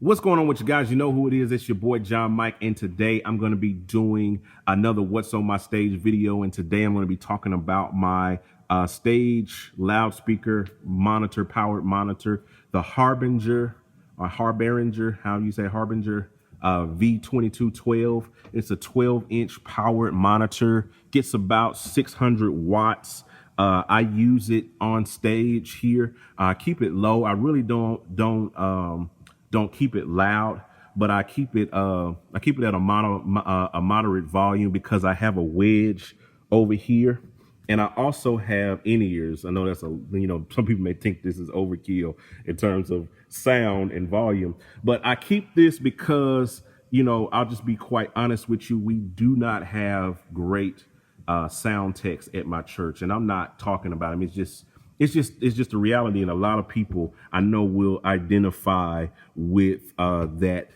What's going on with you guys? You know who it is. It's your boy John Mike, and today I'm going to be doing another What's on My Stage video, and today I'm going to be talking about my stage loudspeaker monitor, powered monitor, the Harbinger, how do you say Harbinger, V2212. It's a 12-inch powered monitor, gets about 600 watts. I use it on stage here. I keep it low. I really don't keep it loud, but I keep it at a moderate volume because I have a wedge over here, and I also have in-ears. I know that's some people may think this is overkill in terms of sound and volume, but I keep this because I'll just be quite honest with you. We do not have great sound techs at my church, and I'm not talking about them. It's just a reality, and a lot of people I know will identify with that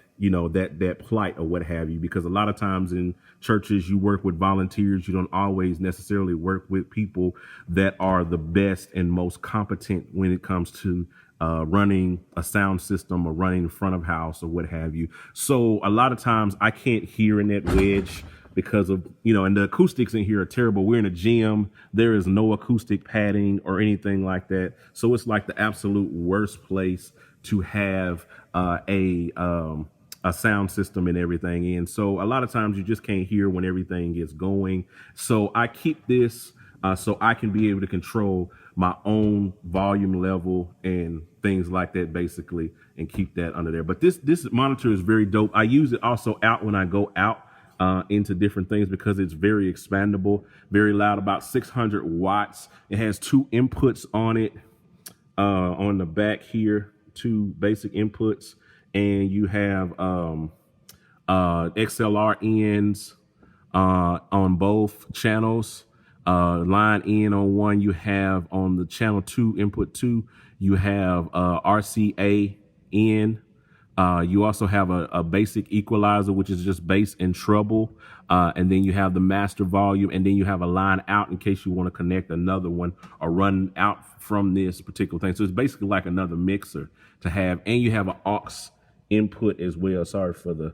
plight or what have you, because a lot of times in churches you work with volunteers. You don't always necessarily work with people that are the best and most competent when it comes to running a sound system or running front of house or what have you. So a lot of times I can't hear in that wedge because of, and the acoustics in here are terrible. We're in a gym. There is no acoustic padding or anything like that. So it's like the absolute worst place to have a sound system and everything in. So a lot of times you just can't hear when everything gets going. So I keep this so I can be able to control my own volume level and things like that, basically, and keep that under there. But this monitor is very dope. I use it also out when I go out into different things because it's very expandable, very loud, about 600 watts. It has two inputs on it, on the back here, two basic inputs, and you have XLR ends on both channels. Line in on one, you have on the channel 2, input 2, you have RCA in. You also have a basic equalizer, which is just bass and treble. And then you have the master volume, and then you have a line out in case you want to connect another one or run out from this particular thing. So it's basically like another mixer to have. And you have an aux input as well. Sorry for the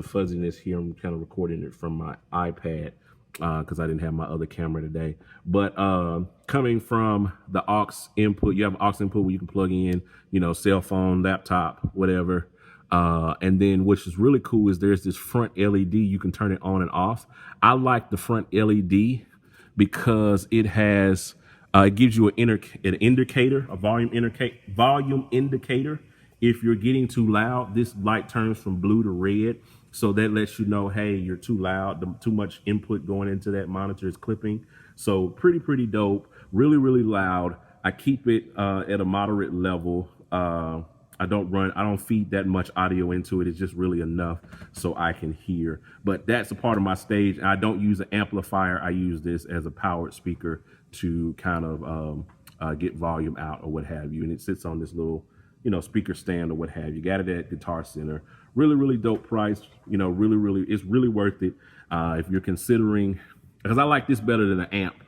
fuzziness here. I'm kind of recording it from my iPad because I didn't have my other camera today. But coming from the aux input, you have an aux input where you can plug in, cell phone, laptop, whatever. And then which is really cool is there's this front LED. You can turn it on and off. I like the front LED because it has it gives you an indicator, a volume indicator. If you're getting too loud, this light turns from blue to red. So that lets you know, hey, you're too loud. Too much input going into that monitor is clipping. So pretty dope. Really, really loud. I keep it at a moderate level. I don't feed that much audio into it. It's just really enough so I can hear. But that's a part of my stage. I don't use an amplifier. I use this as a powered speaker to kind of get volume out or what have you. And it sits on this little, speaker stand or what have you. Got it at Guitar Center. Really dope price. It's really worth it if you're considering, because I like this better than an amp.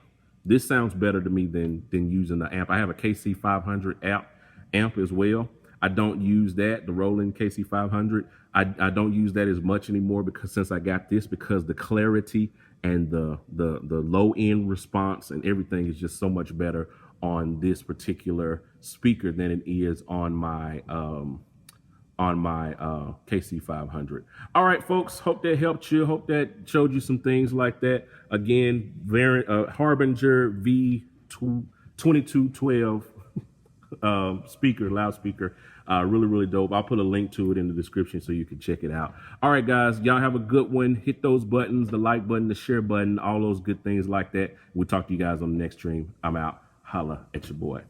This sounds better to me than using the amp. I have a KC500 amp as well. I don't use that, the Roland KC500. I don't use that as much anymore since I got this, because the clarity and the low end response and everything is just so much better on this particular speaker than it is on my KC500. All right, folks, hope that helped you. Hope that showed you some things like that. Again, Harbinger V2212 loudspeaker, really dope. I'll put a link to it in the description so you can check it out. All right, guys, y'all have a good one. Hit those buttons, the like button, the share button, all those good things like that. We'll talk to you guys on the next stream. I'm out. Holla at your boy.